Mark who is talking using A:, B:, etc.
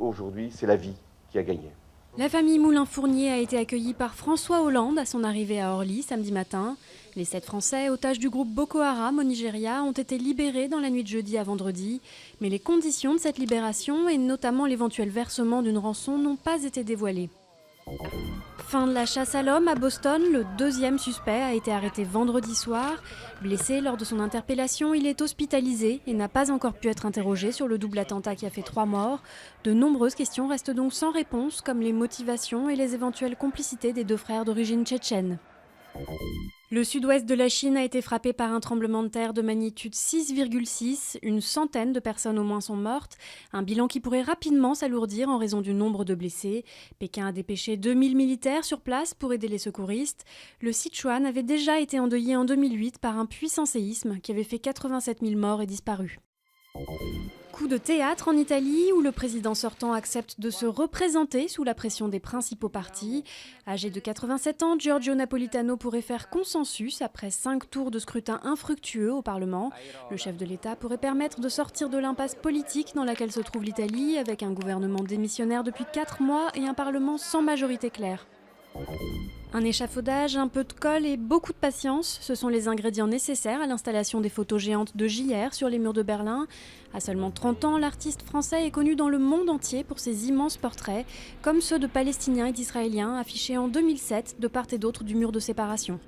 A: aujourd'hui, c'est la vie qui a gagné.
B: La famille Moulin-Fournier a été accueillie par François Hollande à son arrivée à Orly samedi matin. Les 7 Français, otages du groupe Boko Haram au Nigeria, ont été libérés dans la nuit de jeudi à vendredi. Mais les conditions de cette libération, et notamment l'éventuel versement d'une rançon, n'ont pas été dévoilées. Fin de la chasse à l'homme à Boston, le 2e suspect a été arrêté vendredi soir. Blessé lors de son interpellation, il est hospitalisé et n'a pas encore pu être interrogé sur le double attentat qui a fait 3 morts. De nombreuses questions restent donc sans réponse, comme les motivations et les éventuelles complicités des 2 frères d'origine tchétchène. Le sud-ouest de la Chine a été frappé par un tremblement de terre de magnitude 6,6. Une centaine de personnes au moins sont mortes. Un bilan qui pourrait rapidement s'alourdir en raison du nombre de blessés. Pékin a dépêché 2000 militaires sur place pour aider les secouristes. Le Sichuan avait déjà été endeuillé en 2008 par un puissant séisme qui avait fait 87 000 morts et disparus. Coup de théâtre en Italie, où le président sortant accepte de se représenter sous la pression des principaux partis. Âgé de 87 ans, Giorgio Napolitano pourrait faire consensus après 5 tours de scrutin infructueux au Parlement. Le chef de l'État pourrait permettre de sortir de l'impasse politique dans laquelle se trouve l'Italie, avec un gouvernement démissionnaire depuis 4 mois et un Parlement sans majorité claire. Un échafaudage, un peu de colle et beaucoup de patience, ce sont les ingrédients nécessaires à l'installation des photos géantes de JR sur les murs de Berlin. À seulement 30 ans, l'artiste français est connu dans le monde entier pour ses immenses portraits, comme ceux de Palestiniens et d'Israéliens affichés en 2007 de part et d'autre du mur de séparation.